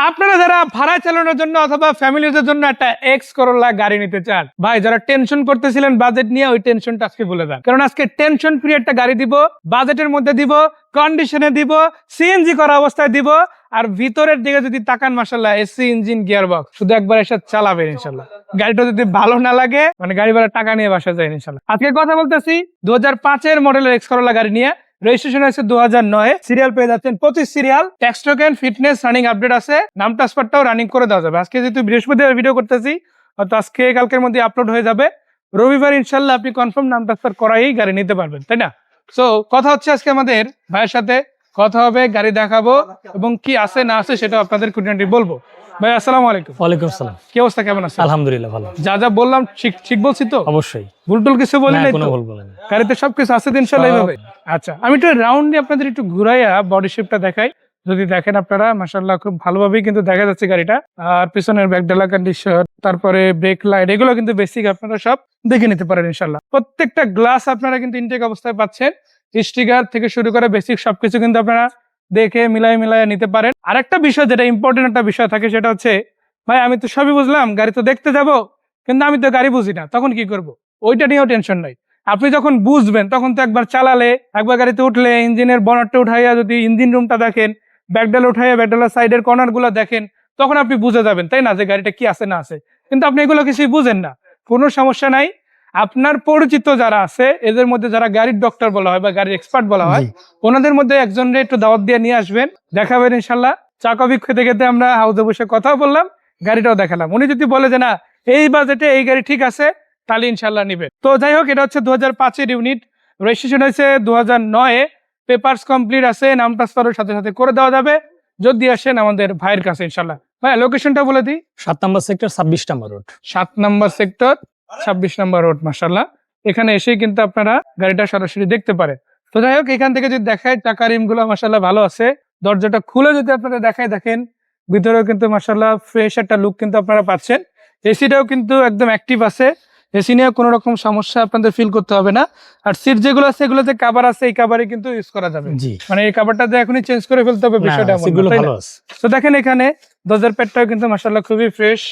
আপনারা যারা ভাড়া চালানোর জন্য অথবা ফ্যামিলিদের জন্য একটা এক্স করোলা গাড়ি নিতে চান, ভাই যারা টেনশন করতেছিলেন বাজেট নিয়ে, ওই টেনশনটা আজকে ভুলে যান। কারণ আজকে টেনশন ফ্রি একটা গাড়ি দিব, বাজেটের মধ্যে দিব, কন্ডিশনে দিব, সিএনজি করা অবস্থায় দিব। আর ভিতরের দিকে যদি তাকান, মাশাআল্লাহ এসি ইঞ্জিন গিয়ার বক্স, শুধু একবার এসে চালাবেন ইনশাআল্লাহ। গাড়িটা যদি ভালো না লাগে, মানে গাড়ি ভাড়া টাকা নিয়ে বাসা যায় ইনশাআল্লাহ। আজকে কথা বলতেছি 2005 মডেলের এক্স করোলা গাড়ি নিয়ে। রেজিস্ট্রেশন হয়েছে 2009, সিরিয়াল পেয়ে যাচ্ছেন 25 serial, tax token, fitness running update আছে, নাম ট্রান্সফারটাও রানিং করে দেওয়া যাবে। আজকে যেহেতু বৃহস্পতিবার ভিডিও করতেছি, হয়তো আজকে কালকের মধ্যে আপলোড হয়ে যাবে। রবিবার ইনশাল্লাহ আপনি কনফার্ম নাম ট্রান্সফার করাই গাড়ি নিতে পারবেন, তাই না? সো কথা হচ্ছে আজকে আমাদের ভাইয়ের সাথে কথা হবে, গাড়ি দেখাবো এবং কি আছে না আছে সেটা আপনাদের খুঁটিনাটি বলবো। ভাই আসসালামু আলাইকুম। ওয়ালাইকুম আসসালাম। কি অবস্থা, কেমন আছেন? আলহামদুলিল্লাহ ভালো। যা যা বললাম ঠিক বলছি তো? অবশ্যই। ভুলটুল কিছু বলি নাই তো? ভুল বলেন। গাড়িতে সবকিছু আছে ইনশাআল্লাহ এইভাবে। আচ্ছা, আমি একটু রাউন্ড দিয়ে আপনাদের একটু ঘুরাইয়া বডি শেপটা দেখাই। যদি দেখেন আপনারা, মাশাআল্লাহ খুব ভালোভাবেই কিন্তু দেখা যাচ্ছে গাড়িটা। আর পিছনের ব্যাকডালা কন্ডিশন, তারপরে ব্রেক লাইট, এগুলো কিন্তু বেসিক আপনারা সব দেখে নিতে পারেন ইনশাআল্লাহ। প্রত্যেকটা গ্লাস আপনারা কিন্তু ইনটেক অবস্থায় পাচ্ছেন। স্টিকার থেকে শুরু করে বেসিক সবকিছু কিন্তু আপনারা দেখে মিলাই নিতে পারেন। আরেকটা বিষয় যেটা ইম্পর্টেন্ট একটা বিষয় থাকে, সেটা হচ্ছে ভাই আমি তো সবই বুঝলাম, গাড়ি তো দেখতে যাব, কিন্তু আমি তো গাড়ি বুঝি না, তখন কি করব? ওইটা নিয়েও টেনশন নাই। আপনি যখন বুঝবেন তখন তো একবার চালালে, একবার গাড়িতে উঠলে, ইঞ্জিনের বনারটা উঠাইয়া যদি ইঞ্জিন রুমটা দেখেন, ব্যাকডাল উঠাইয়া ব্যাকডালার সাইডের কর্নার গুলো দেখেন, তখন আপনি বুঝে যাবেন, তাই না, যে গাড়িটা কি আছে না আছে। কিন্তু আপনি এগুলো কিছুই বুঝেন না, কোনো সমস্যা নাই। আপনার পরিচিত যারা আছে, এদের মধ্যে যারা গাড়ির ডক্টর বলা হয় বা গাড়ির এক্সপার্ট বলা হয়, ওনাদের মধ্যে একজনকে একটু দাওয়াত দিয়ে নিয়ে আসবেন, দেখাবেন ইনশাল্লাহ। চা কফি খেতে খেতে আমরা হাউসে বসে কথাও বললাম, গাড়িটাও দেখালাম। উনি যদি বলে যে না এই বাজেটে এই গাড়ি ঠিক আছে, তাহলে ইনশাল্লাহ নিবে। তো যাই হোক, এটা হচ্ছে 2005 ইউনিট, রেজিস্ট্রেশন হয়েছে 2009, পেপারস কমপ্লিট আছে, নাম ট্রান্সফারের সাথে সাথে করে দেওয়া যাবে যদি আসেন আমাদের ভাইয়ের কাছে ইনশাল্লাহ। ভাই লোকেশনটা বলে দিই। 7 নম্বর সেক্টর 26 নম্বর রোড। 7 নম্বর সেক্টর 26 নম্বর রোড। মাশাআল্লাহ, এখানে এসেই কিন্তু আপনারা গাড়িটা সরাসরি দেখতে পারেন। তো যাই হোক, এখান থেকে যদি দেখায়, চাকা রিম গুলো মাশাআল্লাহ ভালো আছে। দরজাটা খুলে যদি আপনারা দেখায়, দেখেন ভিতরেও কিন্তু মাশাআল্লাহ ফ্রেশ একটা লুক কিন্তু আপনারা পাচ্ছেন। এসিটাও কিন্তু একদম অ্যাক্টিভ আছে, এসি নিয়ে কোনো রকম সমস্যা আপনাদের ফিল করতে হবে না। আর সিট যেগুলো আছে, এগুলোতে কাভার আছে, এই কাভারে কিন্তু ইউজ করা যাবে। মানে এই কাভারটা এখনই চেঞ্জ করে ফেলতে হবে, বিষয়টা ভালো আছে। তো দেখেন এখানে দরজার প্যাডটাও কিন্তু মাশাআল্লাহ খুবই ফ্রেশ,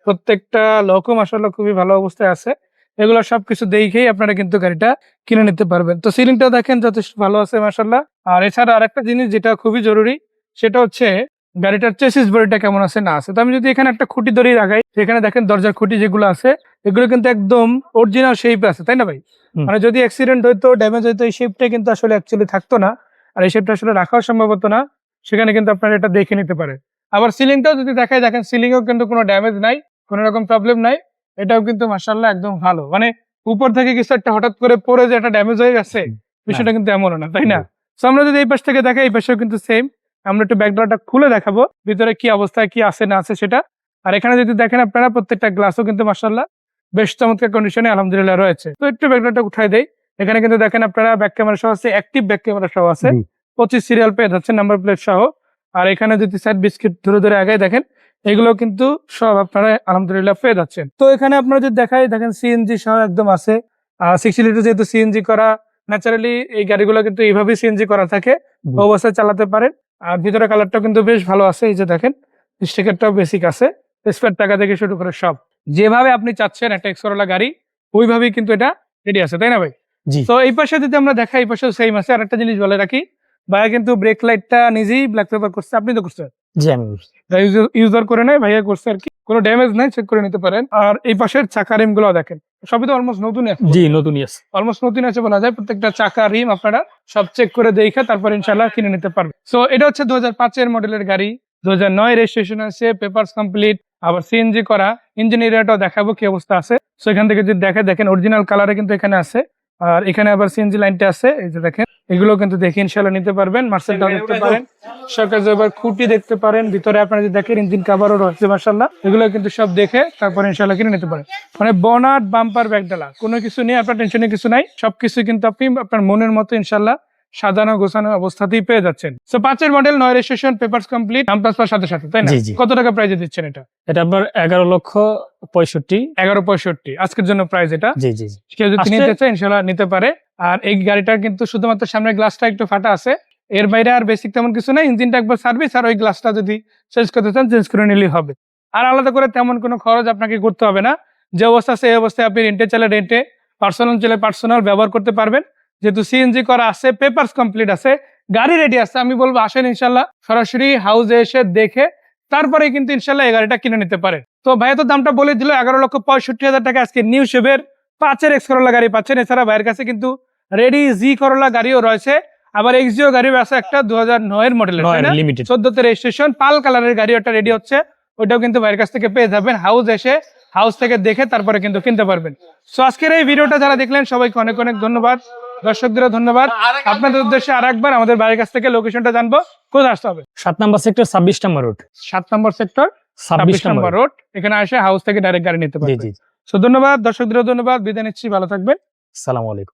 প্রত্যেকটা লকও মাশাআল্লাহ খুবই ভালো অবস্থায় আছে। এগুলো সবকিছু দেখেই আপনারা কিন্তু গাড়িটা কিনে নিতে পারবেন। তো সিলিংটাও দেখেন যথেষ্ট ভালো আছে মাশাআল্লাহ। আর এছাড়া আরেকটা জিনিস যেটা খুবই জরুরি, সেটা হচ্ছে গাড়িটার চেসিস বডিটা কেমন আছে না আছে। তো আমি যদি এখানে একটা খুঁটি ধরে রাখাই, এখানে দেখেন দরজার খুঁটি যেগুলো আছে, এগুলো কিন্তু একদম অরিজিনাল শেপে আছে, তাই না ভাই? মানে যদি অ্যাক্সিডেন্ট হইতো, ড্যামেজ হইতো, এই শেপটা কিন্তু আসলে অ্যাকচুয়ালি থাকতো না। আর এই শেপটা আসলে রাখাও সম্ভব হতো না, সেখানে কিন্তু আপনারা এটা দেখে নিতে পারেন। আবার সিলিংটাও যদি দেখাই, দেখেন সিলিংও কিন্তু কোনো ড্যামেজ নাই, কোনো রকম প্রবলেম নাই। এটাও কিন্তু মাশাআল্লাহ একদম ভালো। মানে উপর থেকে কিছু একটা হঠাৎ করে পড়ে যে একটা ড্যামেজ হয়ে গেছে, বিষয়টা কিন্তু এমনও না, তাই না? তো আমরা যদি এই পাশ থেকে দেখাই, এই পাশেও কিন্তু সেম। আমরা একটু ব্যাকডোরটা খুলে দেখাবো, ভিতরে কি অবস্থায় কি আছে না আছে সেটা। আর এখানে যদি দেখেন আপনারা, প্রত্যেকটা গ্লাসও কিন্তু মাশাআল্লাহ বেশ চমৎকার কন্ডিশনে আলহামদুলিল্লাহ রয়েছে। তো একটু ব্যাকডোরটা উঠাই দেই। এখানে কিন্তু দেখেন আপনারা ব্যাক ক্যামেরা সহ আছে, অ্যাক্টিভ ব্যাক ক্যামেরা সহ আছে, 25 সিরিয়াল পেয়ে যাচ্ছে, নাম্বার প্লেট সহ। আর এখানে যদি সাইড বিস্কিট ধরে আগায় দেখেন, এগুলো কিন্তু সব আপনারা আলহামদুলিল্লাহ পেয়ে যাচ্ছেন। তো এখানে আপনারা যদি দেখাই, দেখেন সিএনজি সহ একদম আছে। 60 লিটার যেহেতু সিএনজি করা, ন্যাচারালি এই গাড়িগুলো কিন্তু এইভাবেই সিএনজি করা থাকে, অবস্থায় চালাতে পারেন। আর ভিতরে কালারটাও কিন্তু বেশ ভালো আছে, এই যে দেখেন স্টিকারটাও বেসিক আছে, স্পেয়ার টাকা থেকে শুরু করে সব যেভাবে আপনি চাচ্ছেন একটা এক্স করোলা গাড়ি, ওইভাবেই কিন্তু এটা রেডি আছে, তাই না ভাই? তো এই পাশে যদি আমরা দেখাই, এই পাশেও সেম আছে। আর একটা জিনিস বলে রাখি, ভাইয়া কিন্তু ব্রেক লাইটটা নিজেই ব্ল্যাক পেপার করছে, আপনি তো করছেন? ইউজার করে নেয়, ভাইয়া করছে আর কি, কোনো ড্যামেজ নাই, চেক করে নিতে পারেন। আর এই পাশের চাকা রিম গুলো দেখেন, সবই তো অলমোস্ট নতুনই আছে। নতুনই আছে বলা যায়। প্রত্যেকটা চাকা রিম আপনারা সব চেক করে দেখে তারপর ইনশাআল্লাহ কিনে নিতে পারবেন। সো এটা হচ্ছে 2005 মডেলের গাড়ি, 2009 রেজিস্ট্রেশন আছে, পেপারস কমপ্লিট, আবার সিএনজি করা। ইঞ্জিন এরিয়াটাও দেখাবো কি অবস্থা আছে। সো এখান থেকে যদি দেখেন অরিজিনাল কালারে কিন্তু এখানে আছে। আর এখানে আবার সিএনজি লাইনটা আছে, এই যে দেখেন, এগুলো কিন্তু দেখে ইনশাআল্লাহ নিতে পারবেন। মার্সেলটাও দেখতে পারেন, সরকার জয়বার খুঁটি দেখতে পারেন, ভিতরে আপনারা যদি দেখেন ইঞ্জিন কাভারও রয়েছে মাশাআল্লাহ। এগুলো কিন্তু সব দেখে তারপর ইনশাআল্লাহ কিনে নিতে পারেন। মানে বনাট, বাম্পার, ব্যাকডালা কোনো কিছু নিয়ে আপনার টেনশনের কিছু নাই, সবকিছু কিন্তু আপনি আপনার মনের মতো ইনশাআল্লাহ সাজানো গোছানো অবস্থাতেই পেয়ে যাচ্ছেন। So 5 model, 9 registration, papers complete, নাম ট্রান্সফার সাথে সাথে, তাই না? কত টাকা প্রাইজে দিচ্ছেন এটা? এটা আপনার 11,65,000। 11,65,000 আজকের জন্য প্রাইস এটা। কেউ যদি নিতে চায় ইনশাআল্লাহ নিতে পারে। আর এই গাড়িটার কিন্তু শুধুমাত্র সামনের গ্লাসটা একটু ফাটা আছে, এর বাইরে আর বেসিক তেমন কিছু নাই, ইঞ্জিনটা একবার সার্ভিস আর ওই গ্লাসটা যদি চেঞ্জ করতে চান চেঞ্জ করে নিলেই হবে। আর আলাদা করে তেমন কোনো খরচ আপনাকে করতে হবে না, যে অবস্থা সেই অবস্থায় আপনি রেন্টে চাইলে রেন্টে, পার্সোনাল চাইলে পার্সোনাল ব্যবহার করতে পারবেন। যেহেতু সিএনজি করা আছে, পেপারস কমপ্লিট আছে, গাড়ি রেডি আছে, আমি বলবো আসেন ইনশাল্লাহ সরাসরি হাউসে এসে দেখে তারপরে কিন্তু ইনশাল্লাহ এই গাড়িটা কিনে নিতে পারে। তো ভাইয়া তো দামটা বলে দিল 11,65,000 টাকা। আজকে নিউ শেভের 5-এর এক্স করোলা গাড়ি পাচ্ছেন। এছাড়া ভাইয়ের কাছে কিন্তু রেডি জি করোলা গাড়িও রয়েছে, আবার এক্সিও গাড়িও আছে একটা 2009-এর মডেলের, লিমিটেড 14তে রেজিস্ট্রেশন, পাল কালারের গাড়ি ওটা রেডি হচ্ছে, ওইটাও কিন্তু ভাইয়ের কাছ থেকে পেয়ে যাবেন। হাউস এসে হাউস থেকে দেখে তারপরে কিন্তু কিনতে পারবেন। সো আজকের এই ভিডিওটা যারা দেখলেন সবাইকে অনেক অনেক ধন্যবাদ, দর্শকদেরও ধন্যবাদ। আপনাদের উদ্দেশ্যে আরেকবার আমাদের বাড়ির কাছ থেকে লোকেশনটা জানবো, কোথায় আসতে হবে? 7 নম্বর সেক্টর 26 নম্বর রোড। 7 নম্বর সেক্টর 26 নম্বর নম্বর রোড, এখানে এসে হাউস থেকে ডাইরেক্ট গাড়ি নিতে জি পারবেন। জি। সো ধন্যবাদ, দর্শকদেরও ধন্যবাদ, বিদায় নিচ্ছি, ভালো থাকবেন। আসসালামু আলাইকুম।